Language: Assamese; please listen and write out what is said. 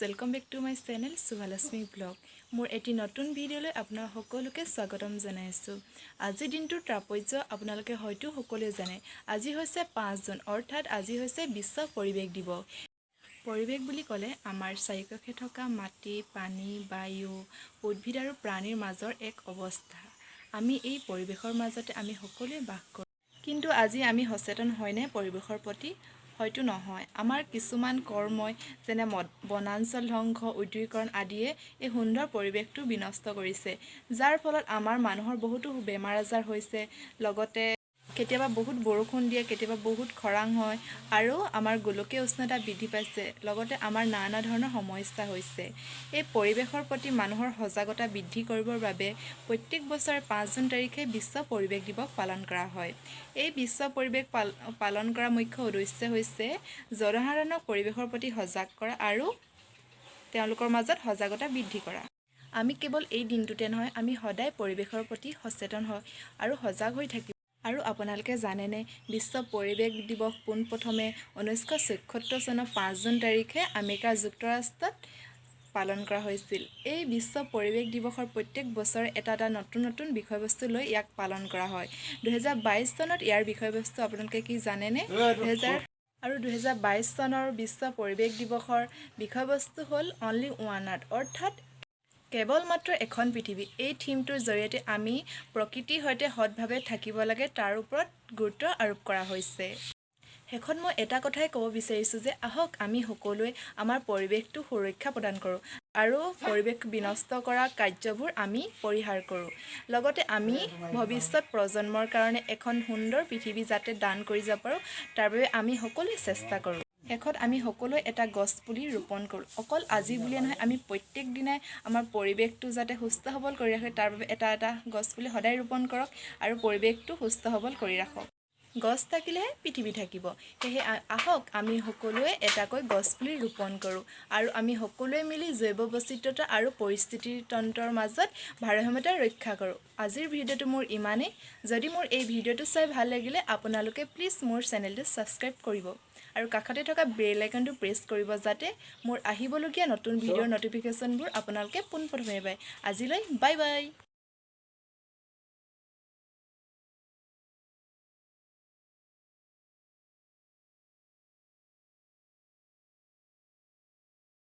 welcome back to my channel subhalakhmi blog. মোৰ এটি নতুন ভিডিঅলৈ আপোনাক সকলোকে স্বাগতম জনাইছো। আজি দিনটোৰ তাপমাত্ৰা আপোনালোকে হয়তো সকলোৱে জানে। আজি হৈছে 5 জুন অৰ্থাৎ আজি হৈছে বিশ্ব পৰিৱেশ দিৱস। পৰিৱেশ বুলি ক'লে আমাৰ চাৰিওকাষে থকা মাটি, পানী, বায়ু, উদ্ভিদ আৰু প্ৰাণীৰ মাজৰ এক অৱস্থা। আমি এই পৰিৱেশৰ মাজতে আমি সকলোৱে বাস কৰোঁ। কিন্তু আজি আমি সচেতন হয়নে পৰিৱেশৰ প্ৰতি? হয়তো নহয়। আমাৰ কিছুমান কৰ্মই যেনে বনাঞ্চল ধ্বংস, উদ্যোগীকৰণ আদিয়ে এই সুন্দৰ পৰিৱেশটো বিনষ্ট কৰিছে, যাৰ ফলত আমাৰ মানুহৰ বহুতো বেমাৰ আজাৰ হৈছে। লগতে কেতিয়াবা বহুত বৰষুণ দিয়ে, কেতিয়াবা বহুত খৰাং হয় আৰু আমাৰ গোলকীয় উষ্ণতা বৃদ্ধি পাইছে। লগতে আমাৰ নানা ধৰণৰ সমস্যা হৈছে। এই পৰিৱেশৰ প্ৰতি মানুহৰ সজাগতা বৃদ্ধি কৰিবৰ বাবে প্ৰত্যেক বছৰে 5 জুন তাৰিখে বিশ্ব পৰিৱেশ দিৱস পালন কৰা হয়। এই বিশ্ব পৰিৱেশ পালন কৰাৰ মুখ্য উদ্দেশ্য হৈছে জনসাধাৰণক পৰিৱেশৰ প্ৰতি সজাগ কৰা আৰু তেওঁলোকৰ মাজত সজাগতা বৃদ্ধি কৰা। আমি কেৱল এই দিনটোতে নহয়, আমি সদায় পৰিৱেশৰ প্ৰতি সচেতন হয় আৰু সজাগ হৈ থাকিব। আৰু আপোনালোকে জানেনে বিশ্ব পৰিৱেশ দিৱস পোনপ্ৰথমে 1976 চনৰ 5 জুন তাৰিখে আমেৰিকা যুক্তৰাষ্ট্ৰত পালন কৰা হৈছিল। এই বিশ্ব পৰিৱেশ দিৱসৰ প্ৰত্যেক বছৰে এটা নতুন বিষয়বস্তু লৈ ইয়াক পালন কৰা হয়। 2022 চনত ইয়াৰ বিষয়বস্তু আপোনালোকে কি জানেনে? 2022 চনৰ বিশ্ব পৰিৱেশ দিৱসৰ বিষয়বস্তু হ'ল অনলি ওৱান আৰ্থ, অৰ্থাৎ কেৱল মাত্ৰ এখন পৃথিৱী। এই থিমটোৰ জৰিয়তে আমি প্ৰকৃতিৰ সৈতে সৎভাৱে থাকিব লাগে, তাৰ ওপৰত গুৰুত্ব আৰোপ কৰা হৈছে। শেষত মই এটা কথাই ক'ব বিচাৰিছোঁ যে আহক আমি সকলোৱে আমাৰ পৰিৱেশটো সুৰক্ষা প্ৰদান কৰোঁ আৰু পৰিৱেশ বিনষ্ট কৰা কাৰ্যবোৰ আমি পৰিহাৰ কৰোঁ। লগতে আমি ভৱিষ্যত প্ৰজন্মৰ কাৰণে এখন সুন্দৰ পৃথিৱী যাতে দান কৰি যাব পাৰোঁ, তাৰ বাবে আমি সকলোৱে চেষ্টা কৰোঁ। শেষত আমি সকলোৱে এটা গছ পুলি ৰোপণ কৰোঁ। অকল আজি বুলিয়ে নহয়, আমি প্ৰত্যেক দিনাই আমাৰ পৰিৱেশটো যাতে সুস্থ সবল কৰি ৰাখে তাৰ বাবে এটা গছ পুলি সদায় ৰোপণ কৰক আৰু পৰিৱেশটো সুস্থ সবল কৰি ৰাখক। গছ থাকিলেহে পৃথিৱী থাকিব। সেয়েহে আহক আমি সকলোৱে এটাকৈ গছ পুলি ৰোপণ কৰোঁ আৰু আমি সকলোৱে মিলি জৈৱ বৈচিত্ৰতা আৰু পৰিস্থিতিৰ তন্ত্ৰৰ মাজত ভাৰসাম্যতা ৰক্ষা কৰোঁ। আজিৰ ভিডিঅ'টো মোৰ ইমানেই। যদি মোৰ এই ভিডিঅ'টো চাই ভাল লাগিলে আপোনালোকে প্লিজ মোৰ চেনেলটো ছাবস্ক্ৰাইব কৰিব আৰু কাষতে থকা বেল আইকনটো প্ৰেছ কৰিব, যাতে মোৰ আহিবলগীয়া নতুন ভিডিঅ'ৰ ন'টিফিকেশ্যনবোৰ আপোনালোকে পোনপ্ৰথমে পায়। আজিলৈ বাই বাই।